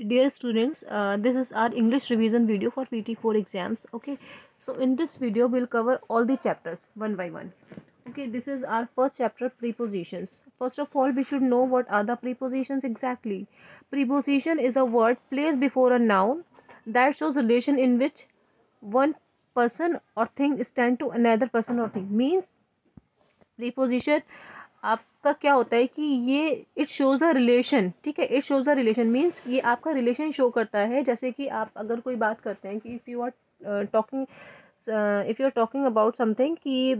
dear students, this is our English revision video for PT4 exams. Okay, so in this video we'll cover all the chapters one by one. Okay, this is our first chapter, prepositions. First of all, we should know what are the prepositions exactly. Preposition is a word placed before a noun that shows relation in which one person or thing stand to another person or thing. Means preposition आपका क्या होता है कि ये it shows the relation, ठीक है, it shows the relation means ये आपका रिलेशन शो करता है। जैसे कि आप अगर कोई बात करते हैं कि if you are talking about something कि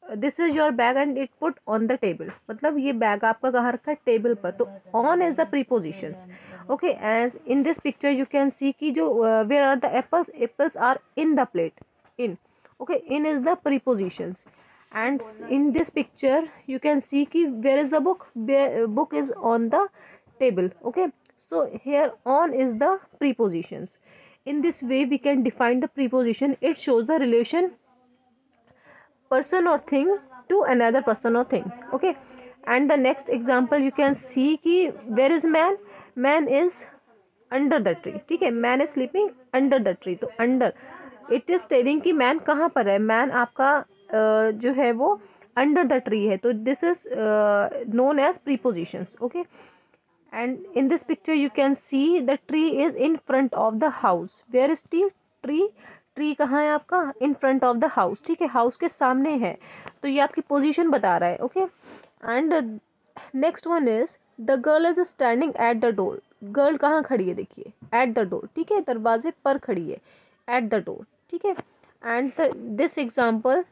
this is your bag and it put on the table, मतलब ये बैग आपका कहाँ रखा है, टेबल पर, तो on is the prepositions. Okay, as in this picture you can see कि जो where are the apples, apples are in the plate, in, okay, in is the prepositions. And in this picture you can see ki where is the book, book is on the table. Okay, so here on is the prepositions. In this way we can define the preposition. It shows the relation person or thing to another person or thing. Okay, and the next example you can see ki where is man, man is under the tree, ठीक है, man is sleeping under the tree, तो under it is telling कि man कहाँ पर है, man आपका जो है वो अंडर द ट्री है, तो this is known as prepositions. Okay, and in this picture you can see the tree is in front of the house. Where is t, tree, tree कहाँ है आपका, in front of the house, ठीक है, house के सामने है, तो ये आपकी पोजीशन बता रहा है। Okay, and next one is the girl is standing at the door. Girl कहाँ खड़ी है, देखिए, एट द डोर, ठीक है, दरवाजे पर खड़ी है, एट द डोर, ठीक है। And this example,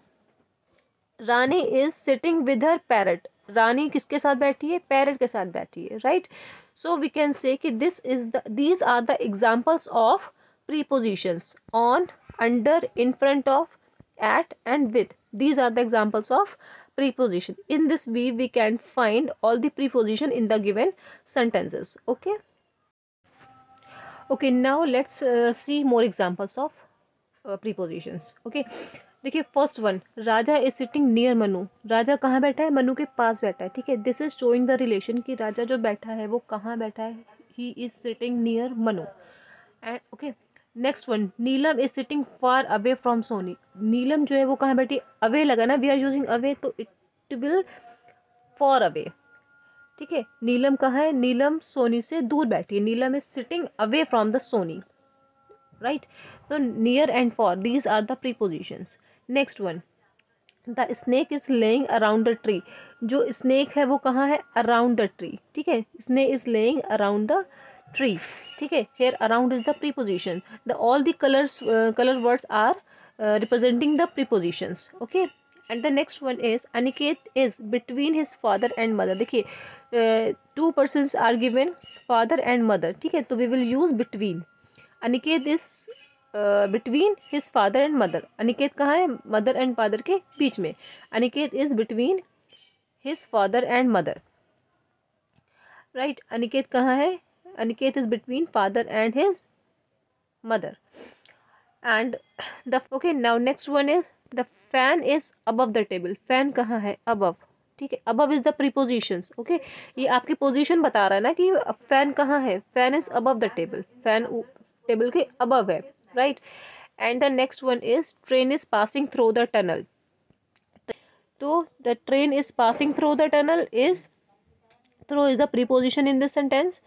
Rani is sitting with her parrot. Rani किसके साथ बैठी है, पैरट के साथ बैठी है, right. So we can say कि these are the examples of prepositions, on, under, in front of, at and with. These are the examples of preposition. In this way we can find all the preposition in the given sentences. Okay, okay, now let's see more examples of prepositions. Okay, देखिए first one, Raja is sitting near Manu. Raja कहाँ बैठा है, मनु के पास बैठा है, ठीक है, this is showing the relation कि राजा जो बैठा है वो कहाँ बैठा है, he is sitting near Manu. And okay, next one, Neelam is sitting far away from Soni. Neelam जो है वो कहाँ बैठी, अवे लगा ना, वी आर यूजिंग अवे, तो इट विल फॉर अवे, ठीक है। नीलम कहाँ है, नीलम सोनी से दूर बैठी है, Neelam is sitting away from the Soni, right. so near and far, these are the prepositions. next one, the snake is laying around the tree। जो snake है वो कहाँ है, around the tree, ठीक है, snake is laying around the tree, ठीक है, here around is the preposition, the all the color words are representing the prepositions। okay, and the next one is Aniket is between his father and mother। देखिए two persons are given, father and mother, ठीक है, तो we will use between। Aniket is between his father and mother. Aniket कहाँ है, mother and father के बीच में, Aniket is between his father and mother, right. Aniket कहाँ है, Aniket is between father and his mother. And the okay, now next one is the fan is above the table. Fan कहाँ है, above, ठीक है, above is the prepositions. Okay, ये आपकी position बता रहा है ना कि फैन कहाँ है, fan is above the table, fan table के अबव है, right. And the next one is train is passing through the tunnel. तो the train is passing through the tunnel is, through is the preposition in this sentence.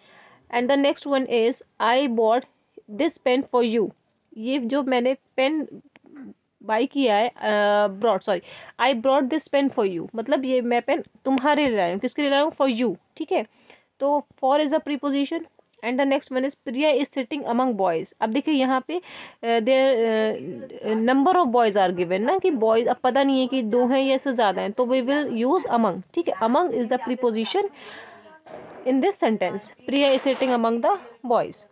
And the next one is I bought this pen for you. ये जो मैंने pen buy किया है, brought, sorry, I brought this pen for you, मतलब ये मैं pen तुम्हारे लिए लाया हूँ, किसके लिए लाया हूँ, फॉर यू, ठीक है, तो for is the preposition. And the next one is Priya is sitting among boys. अब देखिए यहाँ पे there number of boys are given ना, कि बॉयज अब पता नहीं है कि दो हैं या इससे ज़्यादा हैं, तो वी विल यूज अमंग, ठीक है, among is the preposition in this sentence। Priya is sitting among the boys।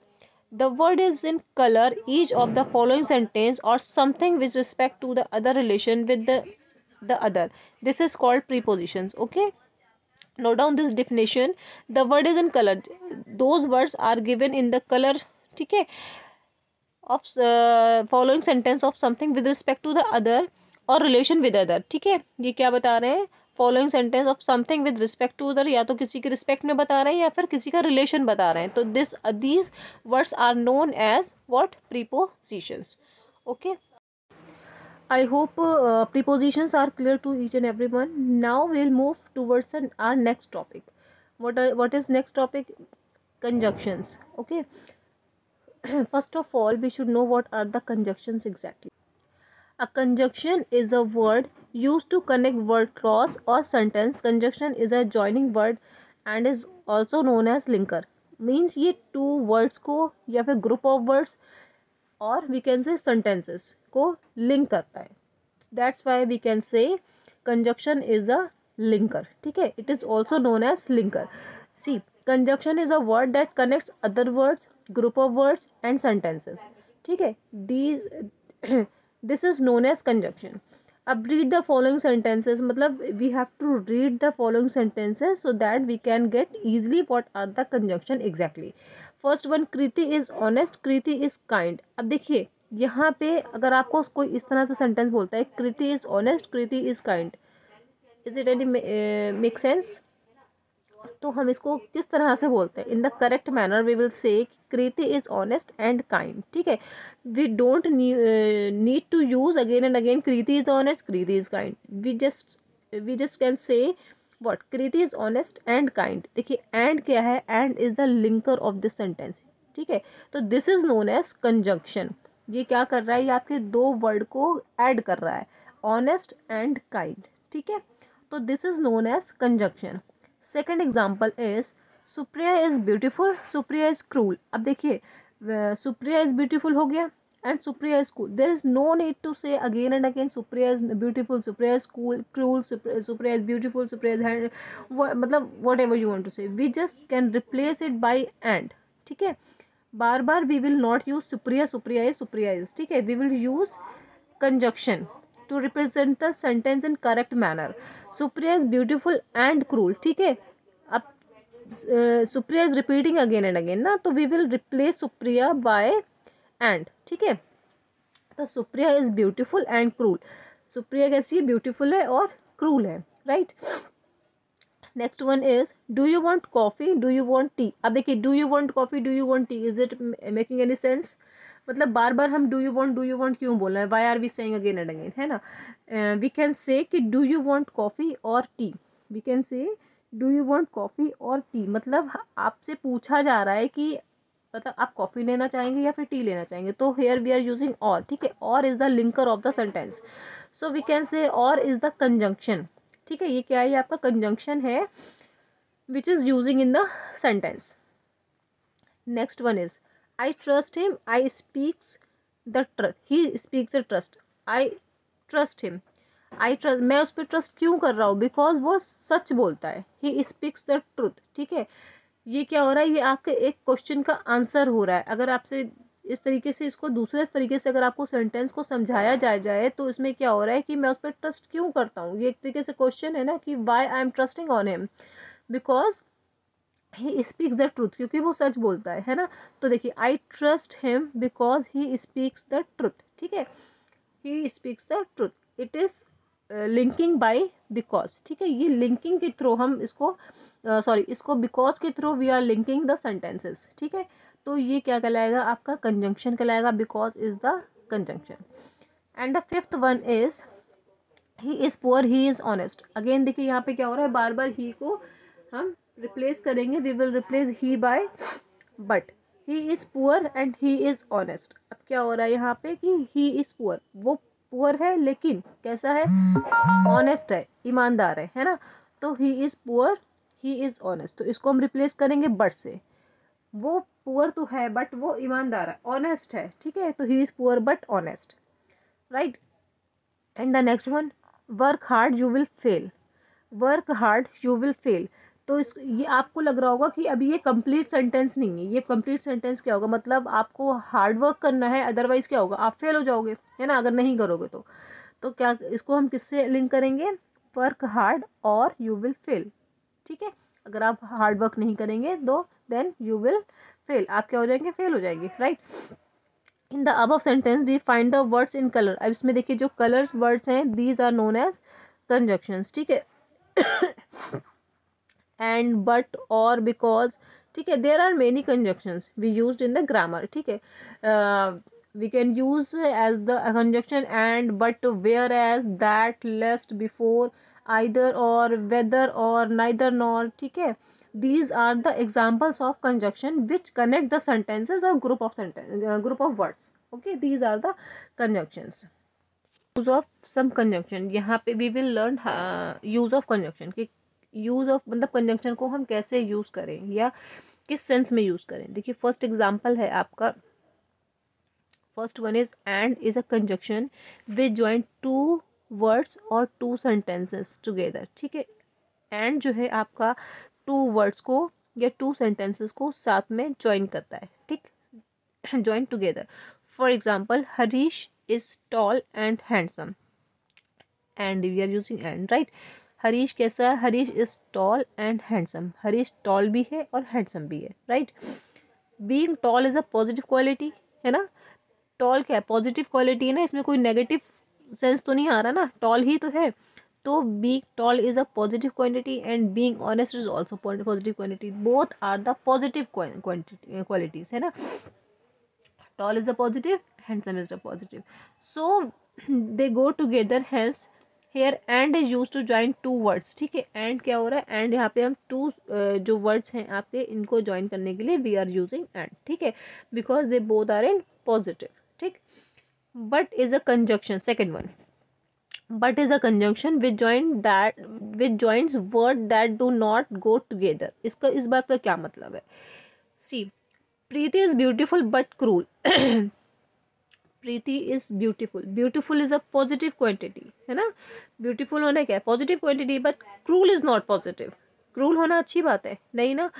The word is in color each of the following sentence or something with respect to the other relation with the other, this is called prepositions। okay, note down this definition। the word is in color, those words are given in the color, ठीक है, of following sentence of something with respect to the other और relation with other, ठीक है, ये क्या बता रहे हैं, following sentence of something with respect to other, या तो किसी के रिस्पेक्ट में बता रहे हैं या फिर किसी का रिलेशन बता रहे हैं, तो these words are known as what, prepositions. Okay, I hope prepositions are clear to each and everyone. Now we'll move towards our next topic. What is next topic? Conjunctions. Okay. First of all, we should know what are the conjunctions exactly. A conjunction is a word used to connect word clause or sentence. Conjunction is a joining word and is also known as linker. Means ये two words को या फिर group of words और we can say sentences को link करता है. That's why we can say conjunction is a linker. ठीक है, it is also known as linker. See, conjunction is a word that connects other words, group of words and sentences. ठीक है, this is known as conjunction. अब read the following sentences, मतलब we have to read the following sentences so that we can get easily what are the conjunction exactly. First one, Kriti is honest, Kriti is kind. अब देखिए यहाँ पे अगर आपको कोई इस तरह से सेंटेंस बोलता है, Kriti is honest, Kriti is kind, is it any make sense? तो हम इसको किस तरह से बोलते हैं? In the correct manner we will say Kriti is honest and kind. ठीक है, we don't need to use again and again Kriti is honest, Kriti is kind. We just can say what, Kriti is honest and kind. देखिए and क्या है? And is the linker of this sentence. ठीक है, तो this is known as conjunction. ये क्या कर रहा है? ये आपके दो वर्ड को ऐड कर रहा है, ऑनेस्ट एंड काइंड. ठीक है, तो this is known as conjunction. Second example is Supriya is beautiful, Supriya is cruel. अब देखिए सुप्रिया इज ब्यूटिफुल हो गया and Supriya is cool. There is no need to say again and again Supriya is beautiful, Supriya is cool, cruel, Supriya is beautiful, Supriya is मतलब whatever you want to say. We just can replace it by and. ठीक है, बार बार we will not use Supriya, Supriya is, Supriya is. ठीक है, we will use conjunction to represent the sentence in correct manner. Supriya is beautiful and cruel. ठीक है, अब Supriya is repeating again and again ना, तो we will replace Supriya by and. ठीक है, तो Supriya is beautiful and cruel. Supriya कैसी है? ब्यूटीफुल है और क्रूल है. Right, next one is do you want coffee, do you want T. अब देखिए do you want coffee, do you want T, is it making any sense? मतलब बार बार हम do you want क्यों बोल रहे हैं? Why are we saying again and again, है ना? वी कैन से कि do you want coffee or tea. We can say do you want coffee or tea, मतलब आपसे पूछा जा रहा है कि मतलब आप कॉफ़ी लेना चाहेंगे या फिर टी लेना चाहेंगे. तो हेयर वी आर यूजिंग और. ठीक है, or is the linker of the sentence, so we can say or is the conjunction. ठीक है, ये क्या है? ये आपका कंजंक्शन है which is using in the sentence. Next one is I trust him, I speaks the trust, he speaks the trust. I trust him, I trust, मैं उस पर ट्रस्ट क्यों कर रहा हूँ? बिकॉज वो सच बोलता है. He speaks the truth. ठीक है, ये क्या हो रहा है? ये आपके एक क्वेश्चन का आंसर हो रहा है. अगर आपसे इस तरीके से इसको दूसरे तरीके से अगर आपको सेंटेंस को समझाया जाए तो इसमें क्या हो रहा है कि मैं उस पर ट्रस्ट क्यों करता हूँ? ये एक तरीके से क्वेश्चन है ना कि why I am trusting on him, because he speaks the truth, क्योंकि वो सच बोलता है ना. तो देखिए I trust him because he speaks the truth. ठीक है, he speaks the truth, it is linking by because. ठीक है, ये लिंकिंग के थ्रू हम इसको इसको बिकॉज के through we are linking the sentences. ठीक है, तो ये क्या कहलाएगा? आपका कंजंक्शन कहलाएगा. Because is the conjunction. And the fifth one is he is poor, he is honest. Again देखिए यहाँ पे क्या हो रहा है? बार बार ही को हम रिप्लेस करेंगे. We will replace he by but. He is poor and he is honest. अब क्या हो रहा है यहाँ पे कि ही इज़ पुअर, वो पुअर है लेकिन कैसा है? ऑनेस्ट है, ईमानदार है ना. तो ही is poor, he is honest, तो इसको हम रिप्लेस करेंगे बट से. वो पुअर तो है बट वो ईमानदार है, ऑनेस्ट है. ठीक है, तो ही is poor but honest. Right, and the next one work hard you will fail. Work hard you will fail. तो ये आपको लग रहा होगा कि अभी ये कंप्लीट सेंटेंस नहीं है. ये कंप्लीट सेंटेंस क्या होगा? मतलब आपको हार्ड वर्क करना है, अदरवाइज क्या होगा? आप फेल हो जाओगे, है ना, अगर नहीं करोगे तो क्या इसको हम किससे लिंक करेंगे? वर्क हार्ड और यू विल फेल. ठीक है, अगर आप हार्ड वर्क नहीं करेंगे तो देन यू विल फेल, आप क्या हो जाएंगे? फेल हो जाएंगे. Right, in the above sentence we find the words in colour. अब इसमें देखिए जो कलर्स वर्ड्स हैं these are known as conjunctions. ठीक है, एंड, बट, और, बिकॉज, ठीक है. There are many conjunctions we used in the grammar, ठीक है. we can use as the conjunction and, but, whereas, that, lest, before, either or, whether or, neither nor, ठीक है. these are the examples of conjunction which connect the sentences or group of group of words. okay, these are the conjunctions. Use of some conjunction, यहाँ पे we will learn use of conjunction कि use of मतलब conjunction को हम कैसे use करें या किस सेंस में यूज करें. देखिए फर्स्ट एग्जांपल है आपका, first one is and is a conjunction which join two words or two sentences together. ठीक है, एंड जो है आपका टू वर्ड्स को या टू सेंटेंसेस को साथ में ज्वाइन करता है. ठीक, join together. For example, Harish is tall and handsome, and we are using and, right. Harish कैसा है? Harish is tall and handsome. Harish tall भी है और handsome भी है, right. being tall is a positive quality, है ना. tall क्या है? पॉजिटिव क्वालिटी है ना, इसमें कोई नेगेटिव सेंस तो नहीं आ रहा ना, tall ही तो है. तो being tall is a positive quality and being honest is also positive quality. both are the positive qualities, है ना. tall is a positive, handsome is a positive, so they go together. hence here and is used to join two words. ठीक है, and क्या हो रहा है? and यहाँ पे हम two जो words हैं आपके इनको join करने के लिए we are using and. ठीक है, because they both are in positive. ठीक, but is a conjunction. second one, but is a conjunction which joins word that do not go together. इसका इस बात का क्या मतलब है? see, Preeti is beautiful but cruel. Preeti is beautiful, beautiful is a positive quantity, है ना. ब्यूटिफुल होना क्या है? Positive quantity. But cruel is not positive. Cruel होना अच्छी बात है नहीं ना.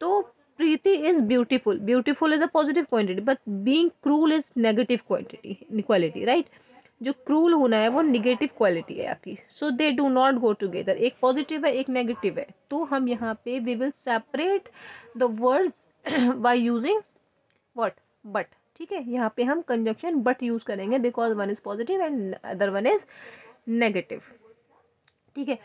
तो Preeti is beautiful, beautiful is a positive quantity, but being cruel is negative quality, right. जो क्रूल होना है वो निगेटिव क्वालिटी है आपकी. So they do not go together. एक पॉजिटिव है एक नेगेटिव है, तो हम यहाँ पे we will separate the words by using what? but. ठीक है, यहाँ पे हम कंजंक्शन but यूज करेंगे because one is positive and other one is negative. ठीक है,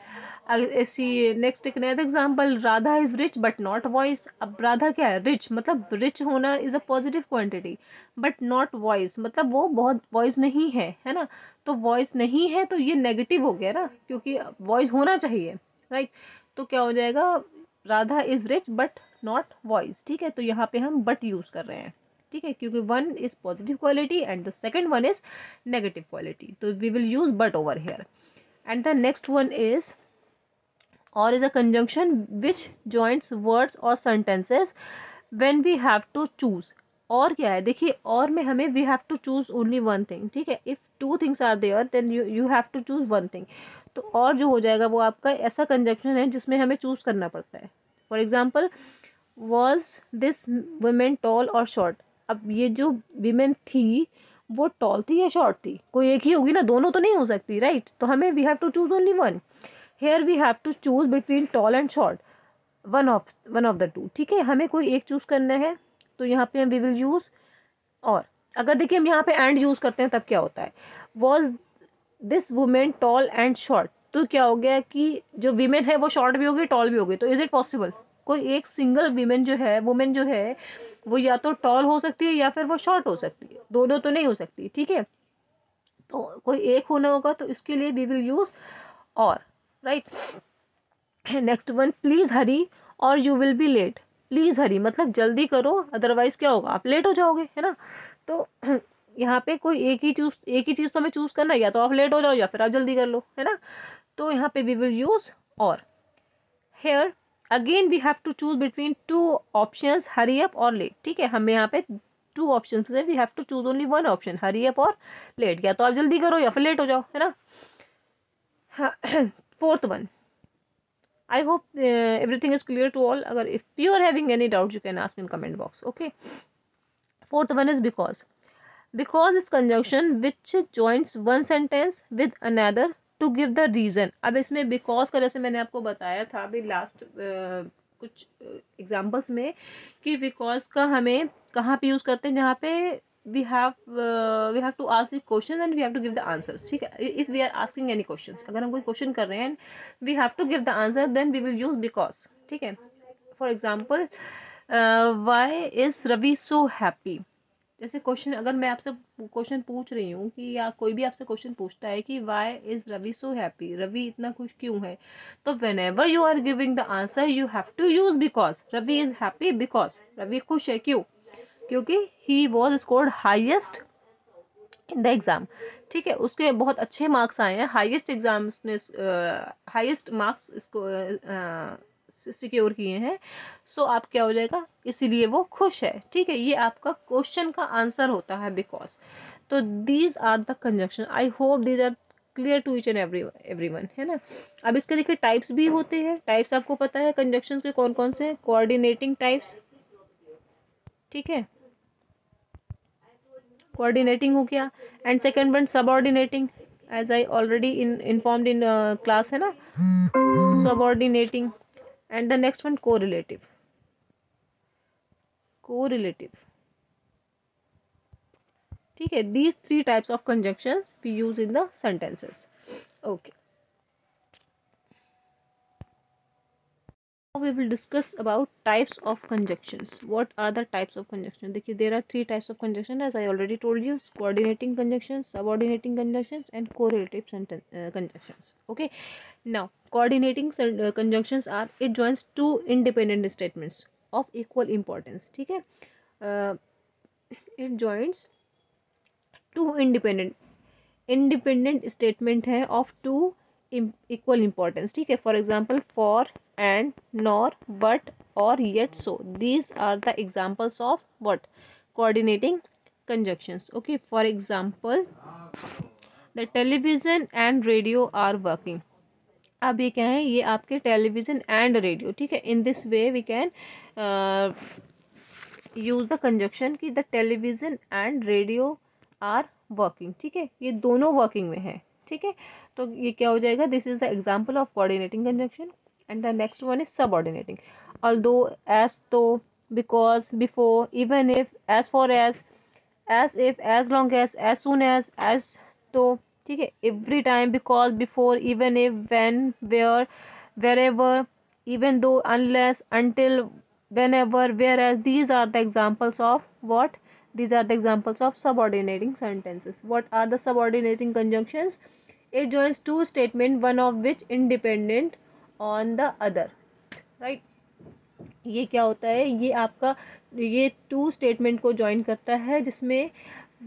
ऐसी नेक्स्ट एक नया example, Radha is rich but not wise. अब राधा क्या है? रिच, मतलब रिच होना is a positive quantity, but not wise मतलब वो बहुत वॉइस नहीं है, है ना. तो वॉइस नहीं है तो ये नेगेटिव हो गया ना, क्योंकि वॉइस होना चाहिए, राइट. तो क्या हो जाएगा? Radha is rich but not voice. ठीक है, तो यहाँ पे हम बट यूज कर रहे हैं. ठीक है, क्योंकि one is positive quality and the second one is negative quality, तो we will use but over here. And the next one is or is a conjunction which joints words or sentences when we have to choose. Or क्या है? देखिए, or में हमें we have to choose only one thing. ठीक है, if two things are there then you have to choose one thing. तो और जो हो जाएगा वो आपका ऐसा कंजंक्शन है जिसमें हमें चूज करना पड़ता है. For example, was this women tall or short. अब ये जो विमेन थी वो टॉल थी या शॉर्ट थी? कोई एक ही होगी ना, दोनों तो नहीं हो सकती, राइट. तो हमें we have to choose only one. Here we have to choose between tall and short, one of the two. ठीक है, हमें कोई एक चूज करना है, तो यहाँ पे हम वी विल यूज और. अगर देखिए हम यहाँ पे एंड यूज करते हैं तब क्या होता है? Was this women toll and short, तो क्या हो गया कि जो वीमेन है वो शॉर्ट भी होगी टॉल भी होगी. तो इज इट पॉसिबल? कोई एक सिंगल वुमेन जो है वो या तो टॉल हो सकती है या फिर वो शॉर्ट हो सकती है, दोनों तो नहीं हो सकती. ठीक है, तो कोई एक होना होगा, तो इसके लिए we will use or, right. Next one, please hurry or you will be late. Please hurry मतलब जल्दी करो, अदरवाइज क्या होगा? आप लेट हो जाओगे, है ना. तो यहाँ पे कोई एक ही चीज तो हमें चूज करना है, या तो आप लेट हो जाओ या फिर आप जल्दी कर लो, है ना. तो यहाँ पे we will use or. Here again we have to choose between two options, hurry up or late. ठीक है, हमें यहाँ पे टू ऑप्शंस है, we have to choose only one option, hurry up or late. या तो आप जल्दी करो या फिर लेट हो जाओ, है ना. Fourth one, I hope everything is clear to all. अगर if you are having any doubts you can ask in comment box. Okay. Fourth one is because. Because is conjunction which joins one sentence with another to give the reason. अब इसमें because का जैसे मैंने आपको बताया था अभी last कुछ एग्जाम्पल्स में कि because का हमें कहाँ पे यूज़ करते हैं? जहाँ पे we have to ask the questions and we have to give the answers. ठीक है, if we are asking any questions, अगर हम कोई क्वेश्चन कर रहे हैं we have to give the answer, then we will use because. ठीक है, for example why is Ravi so happy. जैसे क्वेश्चन, अगर मैं आपसे क्वेश्चन पूछ रही हूँ कि, या कोई भी आपसे क्वेश्चन पूछता है कि why is Ravi so happy, Ravi इतना खुश क्यों है, तो whenever you are giving the answer you have to use because. Ravi is happy because, Ravi खुश है क्यों, क्योंकि he was scored highest in the exam. ठीक है, उसके बहुत अच्छे मार्क्स आए हैं, हाईएस्ट एग्जाम्स ने हाईएस्ट मार्क्स इसको सिक्योर किए हैं. सो आप क्या हो जाएगा, इसीलिए वो खुश है. ठीक है, ये आपका क्वेश्चन का आंसर होता है बिकॉज. तो these are the conjunction. I hope these are clear to each and everyone, है ना. अब इसके देखिए टाइप्स भी होते हैं. टाइप्स आपको पता है कंजंक्शंस के कौन कौन से, कोऑर्डिनेटिंग टाइप्स. ठीक है, कोऑर्डिनेटिंग हो गया. And second one subordinating, as I already informed in class, है ना, subordinating. And the next one correlative. ठीक है, these three types of conjunctions we use in the sentences. Okay, now we will discuss about types of conjunctions. What are the types of conjunctions? देखिए, there are three types of conjunction, as I already told you: coordinating conjunctions, subordinating conjunctions, and correlative conjunctions. Okay, now coordinating conjunctions are, it joins two independent statements of equal importance. ठीक है, it joins two independent statement है of two equal importance. ठीक है, for example for, and, nor, but, or, yet, so. These are the examples of what, coordinating conjunctions. Okay, for example the television and radio are working. अब ये क्या है, ये आपके television and radio. ठीक है, in this way we can use the conjunction कि the television and radio are working. ठीक है, ये दोनों वर्किंग में है. ठीक है, तो ये क्या हो जाएगा, this is the example of coordinating conjunction. And the next one is subordinating. Although, as, though, because, before, even if, as for as if, as long as soon as though. ठीक है, every time, because, before, even if, when, where, wherever, even though, unless, until, whenever, whereas. These are the examples of what, these are the examples of subordinating sentences. What are the subordinating conjunctions? It joins two statements, one of which independent on the other. right, ये क्या होता है, ये आपका, ये two statement को join करता है जिसमें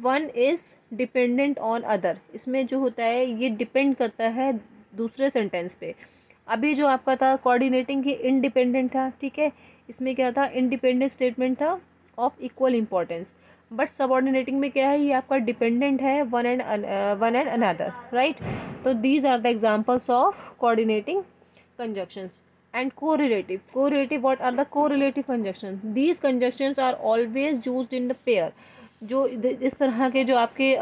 one is dependent on other. इसमें जो होता है ये डिपेंड करता है दूसरे सेंटेंस पे. अभी जो आपका था कोऑर्डिनेटिंग, ये इंडिपेंडेंट था. ठीक है, इसमें क्या था, इंडिपेंडेंट स्टेटमेंट था of equal importance. But subordinating में क्या है, ये आपका डिपेंडेंट है वन एंड अनदर. राइट, तो these are the examples of coordinating conjunctions. and correlative, what are the correlative conjunctions? These conjunctions are always used in the pair. जो इस तरह के जो आपके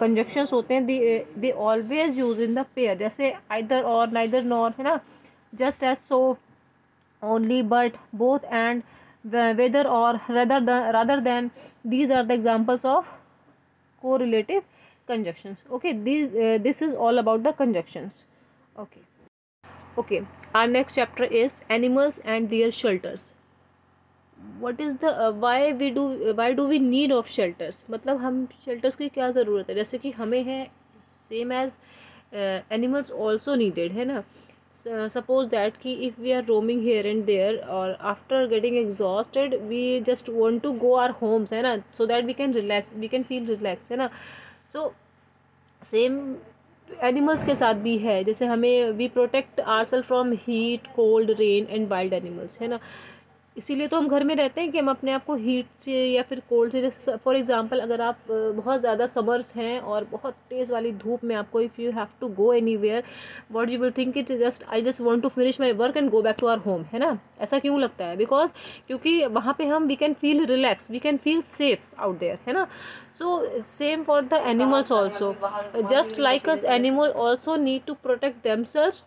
कंजक्शंस होते हैं, they always use in the pair. जैसे आइदर और, नाइदर नॉर, है ना, just as, so, only, but, both, and, whether or, rather than. These are the examples of correlative conjunctions. Okay, this is all about the conjunctions. Okay, our next chapter is animals and their shelters. What is the why do we need of shelters? मतलब हम shelters की क्या ज़रूरत है, जैसे कि हमें है, same as animals also needed, है ना. Suppose that कि if we are roaming here and there, or after getting exhausted we just want to go our homes, है ना, so that we can relax, we can feel relaxed, है ना. So same animals के साथ भी है. जैसे हमें, we protect ourselves from heat, cold, rain and wild animals, है ना. इसीलिए तो हम घर में रहते हैं कि हम अपने आप को हीट से या फिर कोल्ड से, जैसे फॉर एग्जांपल अगर आप बहुत ज़्यादा समर्स हैं और बहुत तेज़ वाली धूप में आपको, if you have to go anywhere, what you will think it I just want to finish my work and go back to our home, है ना. ऐसा क्यों लगता है, बिकॉज क्योंकि वहाँ पे हम, we can feel relax, we can feel safe out there, है ना. So same for the animals also. Just like us, animal also need to protect themselves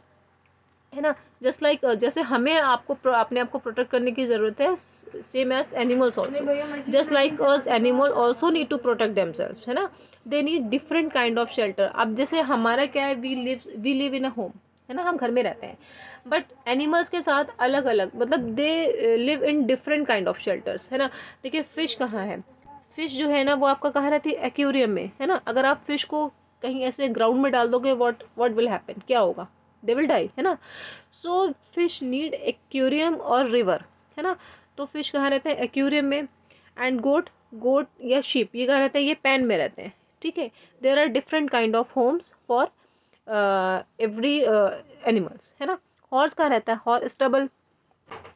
है ना। जस्ट लाइक जैसे हमें अपने आप को प्रोटेक्ट करने की ज़रूरत है, same as animals also, just like us animal also need to protect themselves, है ना। They need different kind of shelter. अब जैसे हमारा क्या है, we live in a home, है ना, हम घर में रहते हैं, बट एनिमल्स के साथ अलग अलग, मतलब they live in different kind of shelters, है ना। देखिए फिश कहाँ है, फिश जो है ना वो आपका कहाँ रहती है, एक्वेरियम में, है ना। अगर आप फिश को कहीं ऐसे ग्राउंड में डाल दोगे, व्हाट विल हैपन, क्या होगा, दे विल डाई, है ना। सो फिश नीड एक्वेरियम और रिवर, है ना। तो फिश कहाँ रहते हैं, एक्वेरियम में। एंड गोट, गोट या शीप ये कहाँ रहते हैं, ये पैन में रहते हैं, ठीक है। There are different kind of homes for every animals, है ना। हॉर्स कहाँ रहता है, हॉर्स स्टबल।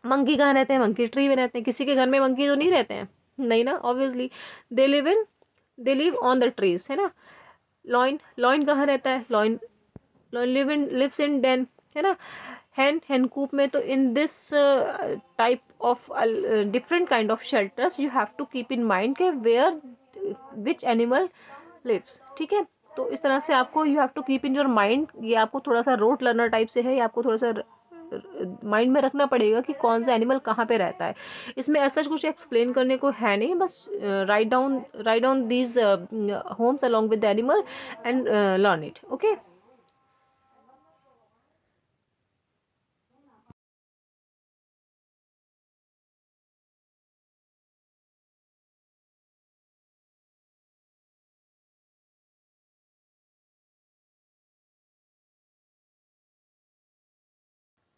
मंकी कहाँ रहते हैं, मंकी ट्री में रहते हैं। किसी के घर में मंकी तो नहीं रहते हैं, नहीं ना, obviously they live on the trees, है ना। लॉइन, लॉइन कहाँ रहता है, lion lion lives in den, है ना। hen coop में। तो in this type of different kind of shelters you have to keep in mind के वेयर विच एनिमल लिव्स, ठीक है। तो इस तरह से आपको you have to keep in your mind, ये आपको थोड़ा सा रोट लर्नर टाइप से है, ये आपको थोड़ा सा माइंड में रखना पड़ेगा कि कौन सा एनिमल कहाँ पे रहता है। इसमें ऐसा कुछ एक्सप्लेन करने को है नहीं, बस write down these homes along with the animal and learn it, okay.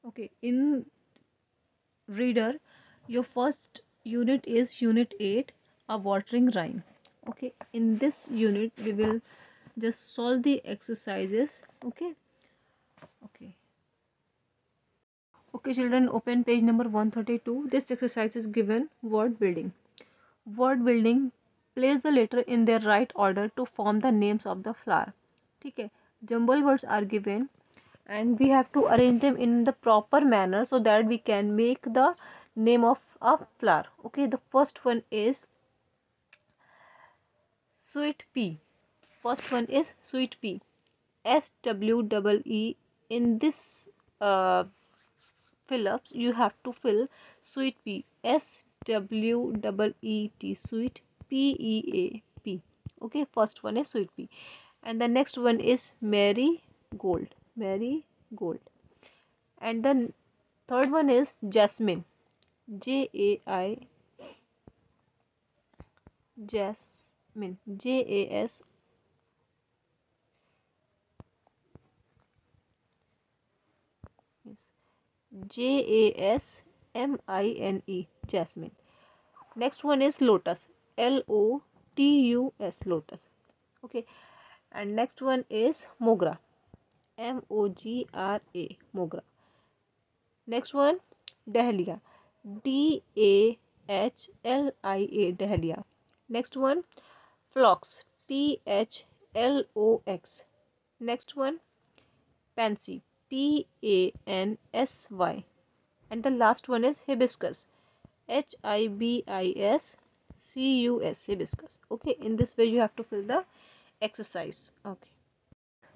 Okay, in reader, your first unit is unit 8, a watering rhyme. Okay, in this unit we will just solve the exercises. Okay, okay, okay, children, open page number 132. This exercise is given word building. Word building, place the letter in their right order to form the names of the flower. ठीक है, jumble words are given and we have to arrange them in the proper manner so that we can make the name of a flower. Okay, the first one is sweet pea. First one is sweet pea, SWEE. In this fill ups you have to fill sweet pea, SWEET, sweet, PEAP. Okay, first one is sweet pea. And the next one is marigold, marigold. And the third one is jasmine, JAI, jasmine, JAS, JASMINE, jasmine. Next one is lotus, LOTUS, lotus. Okay, and next one is mogra, MOGRA, mogra. Next one dahlia, DAHLIA, dahlia. Next one phlox, PHLOX. Next one pansy, PANSY. And the last one is hibiscus, HIBISCUS, hibiscus. Okay, in this way you have to fill the exercise. Okay,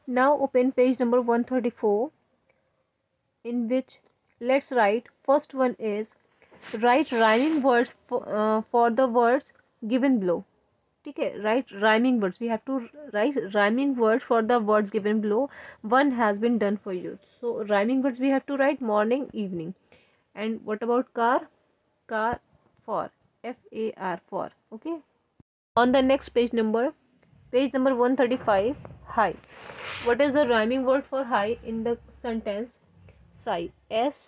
now open page number 134, in which let's write. First one is write rhyming words for the words given below. ठीक है, write rhyming words. We have to write rhyming words for the words given below. One has been done for you. So rhyming words we have to write morning, evening. And what about car? Car, for, FAR, for. Okay, on the next page number 135, high. What is the rhyming word for high in the sentence? Sigh, SIGH.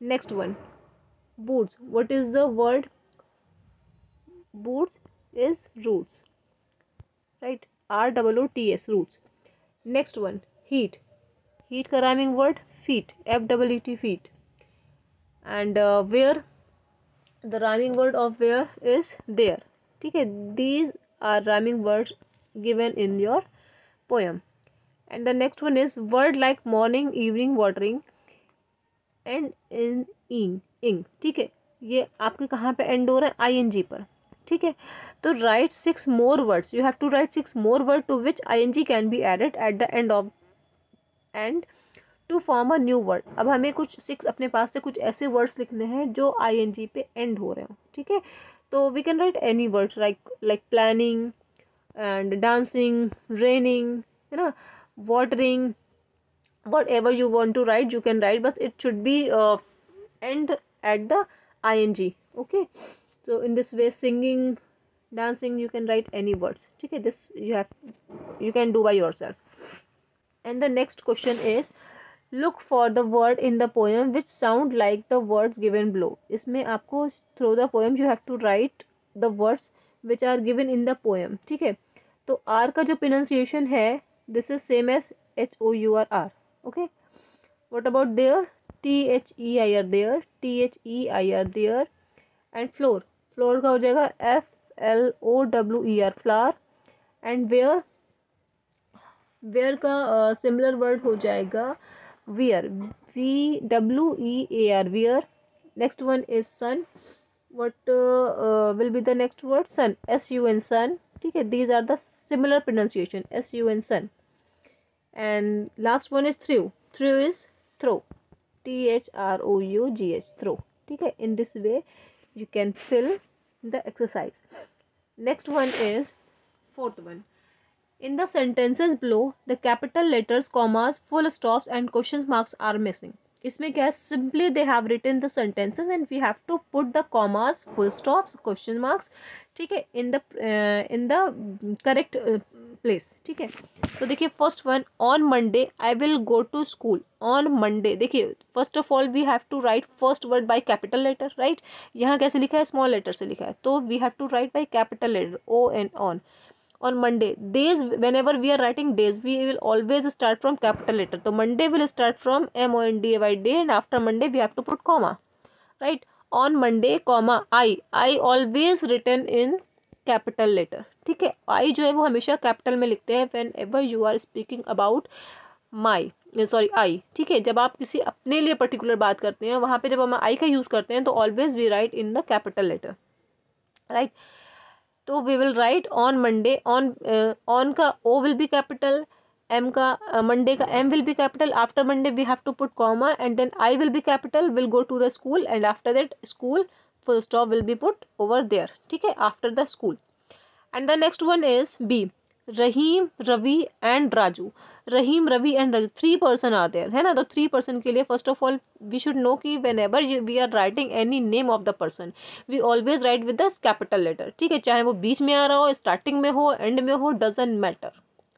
Next one, boots. What is the word? Boots is roots, right? ROOTS, roots. Next one, heat. Heat का rhyming word feet, FEET, feet. And where, the rhyming word of where is there. ठीक है, these are rhyming words given in your poem. And the next one is word like morning, evening, watering, and in ing. ठीक है, ये आपके कहाँ पे and हो रहा है, ING पर. ठीक है, तो right 6 more words. You have to write 6 more words to which ING can be added at the end of and to form a new word. अब हमें कुछ 6 अपने पास से कुछ ऐसे वर्ड्स लिखने हैं जो ing पे एंड हो रहे हो, ठीक है। तो we can write any words like planning and dancing, raining, है ना, watering, whatever you want to write you can write, but it should be end at the ing. Okay, so in this way, singing, dancing, you can write any words, okay. This you can do by yourself. And the next question is, look for the word in the poem which sound like the words given below. इसमें आपको through the poem you have to write the words which are given in the poem, ठीक है। तो R का जो pronunciation है, this is same as HOUR, okay. What about there? THEIR there, THEIR there. And floor, floor का हो जाएगा FLOWER, flower. And where का सिमिलर वर्ड हो जाएगा wear, WEAR, wear. Next one is sun. What will be the next word? Sun, SUN, sun, ठीक है। These are the similar pronunciation, SUN, sun. And last one is through, through is throw, THROUGH, throw, ठीक है। In this way you can fill the exercise. Next one is fourth one. In the sentences below, the capital letters, commas, full stops and question marks are missing. इसमें क्या है, simply they have written the sentences and we have to put the commas, full stops, question marks, ठीक है, in the correct place, ठीक है। तो देखिए first one, on Monday I will go to school. On Monday, देखिए first of all we have to write first word by capital letter, right. यहाँ कैसे लिखा है, स्मॉल लेटर से लिखा है, तो we have to write by capital letter, ON, on Monday. Days, whenever we are writing days, we will always start from capital letter. So Monday will start from MONDAY, day, and after Monday we have to put comma, right? On Monday, comma, I always written in capital letter, ठीक है। I जो है वो हमेशा capital में लिखते हैं whenever you are speaking about I, ठीक है। जब आप किसी अपने लिए पर्टिकुलर बात करते हैं, वहाँ पे जब हम I का यूज़ करते हैं तो always we write in the capital letter, right. तो we will write on Monday, on का O will be capital, M का मंडे का M will be capital, after Monday we have to put comma and then I will be capital, will go to the school and after that school full stop will be put over there, ठीक है, after the school. And the next one is B, Rahim, Ravi and Raju. Rahim, Ravi and Raju, 3 person are there, है ना। तो 3 person के लिए first of all we should know कि whenever we are writing any name of the person, we always write with the capital letter, ठीक है। चाहे वो बीच में आ रहा हो, स्टार्टिंग में हो, एंड में हो, doesn't matter,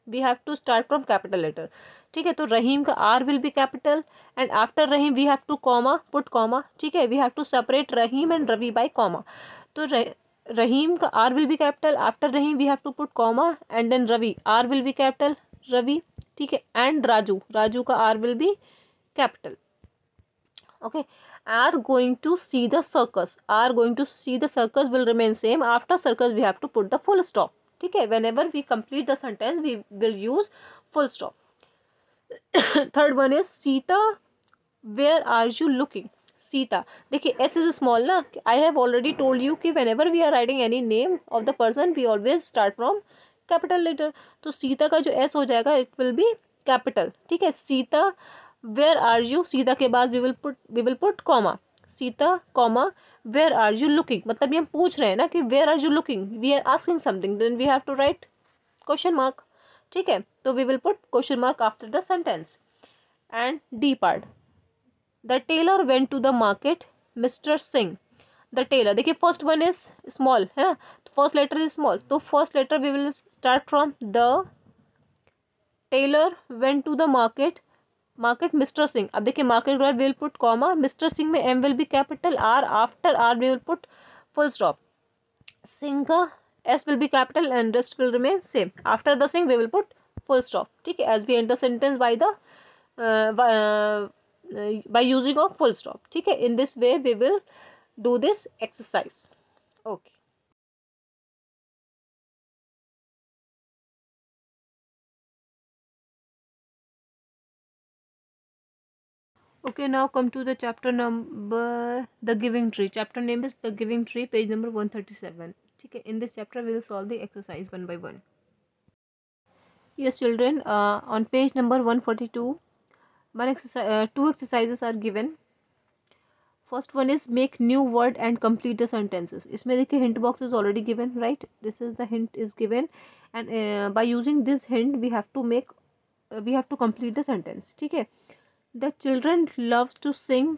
we have to start from capital letter, ठीक है। तो रहीम का R will be capital and after Rahim we have to comma, put comma, ठीक है। We have to separate Rahim and Ravi by comma. तो रहीम का R will be capital, after Rahim we have to put comma and then Ravi, R will be capital, Ravi, ठीक है। and Raju, Raju का R will be capital, okay। are going to see the circus, are going to see the circus will remain same, after circus we have to put the full stop, ठीक है। whenever we complete the sentence we will use full stop. third one is Sita, where are you looking? Sita, देखिए S is small ना, I have already told you कि whenever we are writing any name of the person we always start from capital letter. तो सीता का जो S हो जाएगा it will be capital, ठीक है। Sita, where are you, Sita के बाद we will put comma, Sita comma where are you looking, मतलब ये हम पूछ रहे हैं ना कि where are you looking, we are asking something, then we have to write question mark, ठीक है। तो we will put question mark after the sentence. And D part, The tailor went to the market, Mr. Singh. The tailor, देखिए first one is small है ना, first letter is small, तो first letter we will start from the, tailor went to the market, market mister Singh. अब देखिए market के बाद we will put comma, mister Singh में M will be capital, R after R we will put full stop, Singh का S will be capital and rest will remain same, after the Singh we will put full stop, ठीक है। As we end the sentence by the by using of full stop, ठीक है। in this way we will do this exercise, okay। Okay, now come to the chapter number the giving tree. Chapter name is the giving tree, page number 137, ठीक है। in this chapter we will solve the exercise one by one. Yes children, on page number 142 Two exercises are given. First one is make new word and complete the sentences. इसमें देखिए hint box is already given, right? This is the hint is given, and by using this hint we have to complete the sentence. ठीक है? The children loves to sing.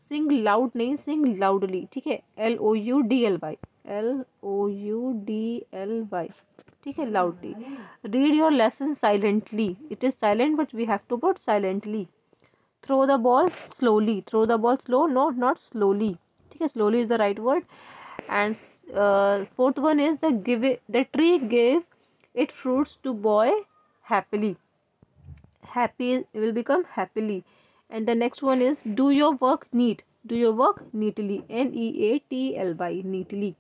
Sing loud नहीं, sing loudly. ठीक है? LOUDLY. LOUDLY. ठीक है? Loudly. Read your lesson silently. It is silent, but we have to put silently. Throw the ball slowly. Throw the ball slow, no, not slowly. ठीक है? Slowly is the right word. And fourth one is the tree gave it fruits to boy happily. Happy will become happily. And the next one is do your work neat. Do your work neatly. NEATLY. Neatly.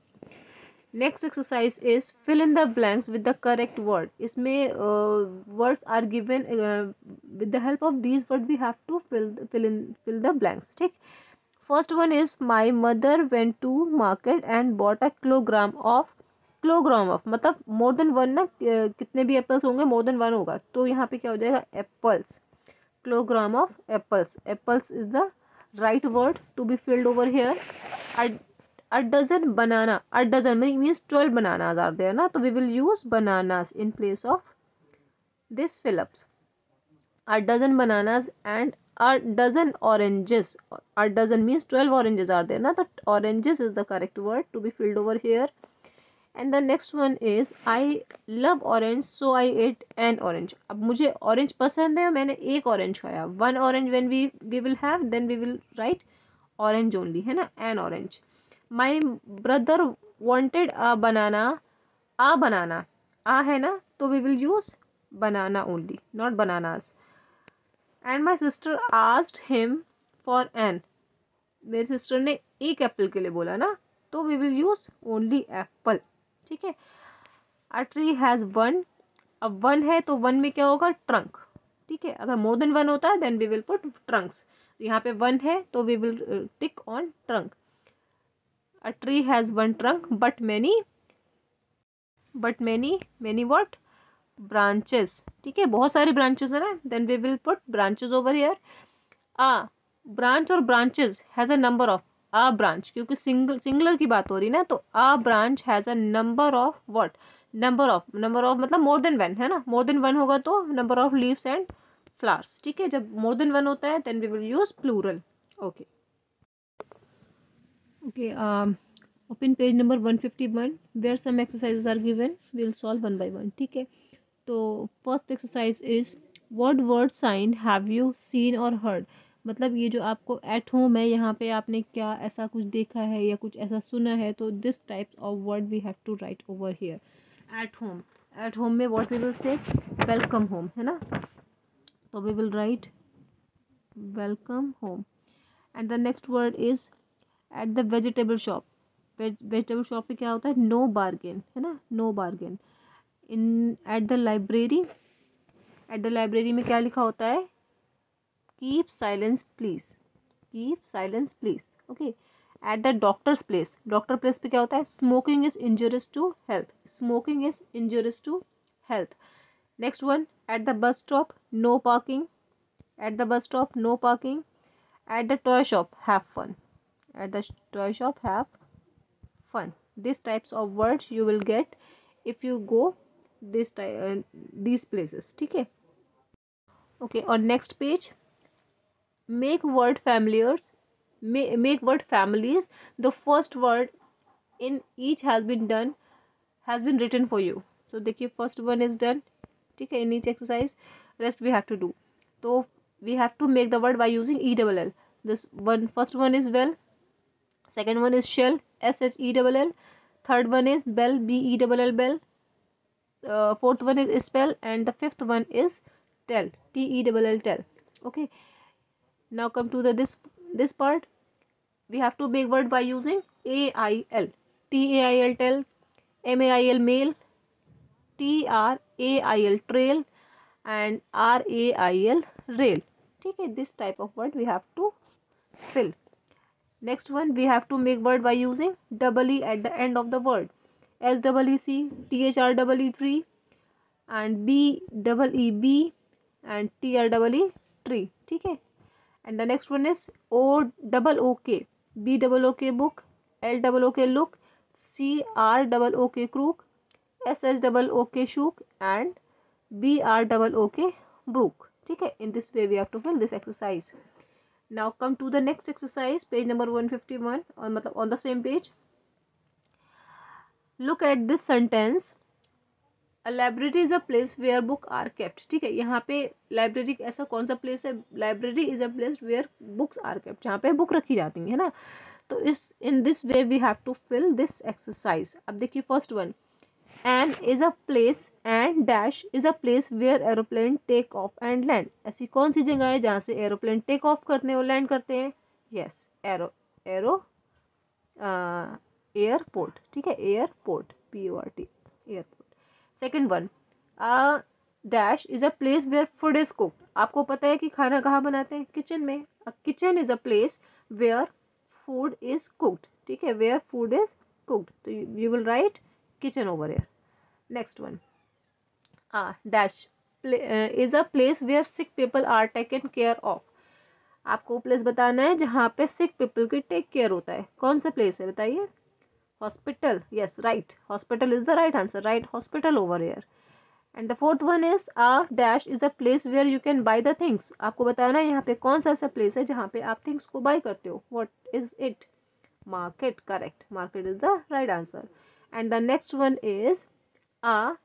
Next exercise is fill in the blanks with the correct word. इसमें words are given, with the help of these words we have to fill the blanks. ठीक. First one is my mother went to market and bought a kilogram of मतलब more than one ना, कितने भी apples होंगे more than one होगा, तो यहाँ पे क्या हो जाएगा apples. Kilogram of apples. Apples is the right word to be filled over here. A dozen banana. A dozen means 12 bananas are there na, so we will use bananas in place of this fill-ups. A dozen bananas and a dozen oranges. A dozen means 12 oranges are there na, so oranges is the correct word to be filled over here. And the next one is I love orange so I ate an orange. अब मुझे orange पसंद है, मैंने एक orange खाया. One orange when we will have, then we will write orange only, है ना, an orange. My brother wanted a banana. A banana. A है ना, तो we will use banana only, not bananas. And my sister asked him for an. मेरी sister ने एक Apple के लिए बोला ना, तो we will use only apple. ठीक है. A tree has one. अब वन है तो वन में क्या होगा, ट्रंक. ठीक है. अगर मोर देन वन होता है then we will put trunks. यहाँ पे वन है तो we will tick on trunk. A tree has one trunk but many what, branches. ठीक है, बहुत सारी branches है ना, then we will put branches over here. A branch और branches has a number of. A branch क्योंकि singular की बात हो रही है ना, तो a branch has a number of what, number of मतलब more than one है ना, more than one होगा तो number of leaves and flowers. ठीक है, जब more than one होता है then we will use plural. Okay. Okay, open page number 151 where some exercises are given. We will solve one by one. ठीक है, तो first exercise is what word sign have you seen or heard. मतलब ये जो आपको at home है, यहाँ पे आपने क्या ऐसा कुछ देखा है या कुछ ऐसा सुना है, तो this types of word we have to write over here. At home. At home में what we will say, welcome home, है ना, तो we will write welcome home. And the next word is at the vegetable shop. Vegetable shop पे क्या होता है, no bargain, है ना, no bargain. In at the library में क्या लिखा होता है, keep silence please. Keep silence please. Okay. At the doctor's place. Doctor place पे क्या होता है, smoking is injurious to health. Smoking is injurious to health. Next one at the bus stop, no parking. At the bus stop no parking. At the toy shop have fun. At the toy shop have fun. These types of words you will get if you go these places. ठीक है. Okay, on next page, make word familiars. Make word families. The first word in each has been written for you. So देखिए first one is done. ठीक है, in each exercise. Rest we have to do. तो we have to make the word by using ELL. This one, first one is well. Second one is shell, SHELL. Third one is bell, BELL bell. Fourth one is spell, and the fifth one is tell, TELL tell. Okay. Now come to this part. We have to make word by using AIL. TAIL tell, MAIL mail, TRAIL trail, and RAIL rail. ठीक है, this type of word we have to fill. Next one, we have to make word by using double E at the end of the word. SEEC, THREE, and BEEB, and TREE tree. ठीक है. And the next one is OOOK. BOOK book. LOOK look. CROOK crook. SHOOK shook. And BROOK brook. ठीक है. In this way we have to fill this exercise. Now come to the next exercise, page number 151, और मतलब on the same page. Look at this sentence. A library is a place where book are kept. ठीक है. यहाँ पे library ऐसा कौन सा place है? Library is a place where books are kept, जहाँ पे बुक रखी जाती है ना. तो इस in this way we have to fill this exercise. अब देखिए first one, and is a place and dash is a place where aeroplane take off and land. ऐसी कौन सी जगह है जहाँ से एरोप्लेन टेक ऑफ करते हैं और लैंड करते हैं? Yes, airport. ठीक है, airport, PORT, airport. Second one, dash is a place where food is cooked. आपको पता है कि खाना कहाँ बनाते हैं? किचन में. Kitchen is a place where food is cooked. ठीक है, वेयर फूड इज कुक्ड. तो you will write kitchen over here. Next one, dash is a place where sick people are taken care of. आपको place बताना है जहाँ पे sick people की take care होता है. कौन सा प्लेस है बताइए? Hospital. Yes, right, hospital is the right answer. Right hospital over here. And the fourth one is dash is a place where you can buy the things. आपको बताना है यहाँ पे कौन सा ऐसा प्लेस है जहाँ पे आप थिंग्स को बाय करते हो. What is it? Market. Correct, market is the right answer. And the next one is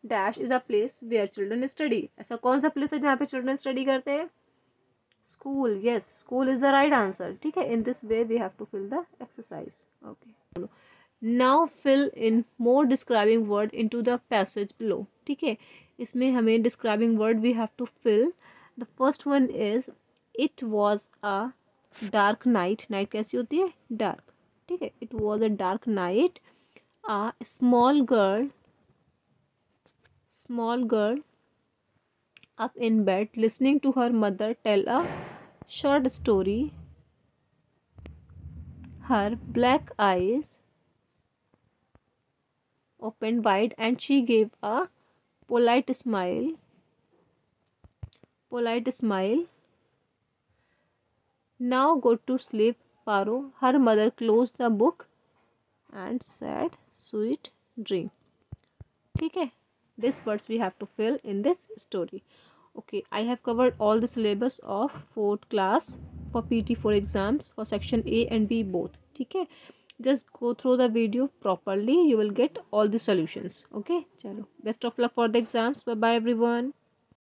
dash is a place where children study. ऐसा कौन सा प्लेस है जहाँ पे चिल्ड्रन स्टडी करते हैं? School. Yes, school is the right answer. ठीक है, in this way we have to fill the exercise. Okay, now fill in more describing word into the passage below. ठीक है, इसमें हमें describing word we have to fill. The first one is it was a dark night. Night कैसी होती है? Dark. ठीक है, it was a dark night. A small girl up in bed listening to her mother tell a short story. Her black eyes opened wide and she gave a polite smile. Now go to sleep, Paro. Her mother closed the book and said sweet dream. ठीक है, these words we have to fill in this story. Okay, I have covered all the syllabus of 4th class for PT4 exams for section A and B both. ठीक है, just go through the video properly, you will get all the solutions. Okay, चलो, best of luck for the exams. Bye bye everyone.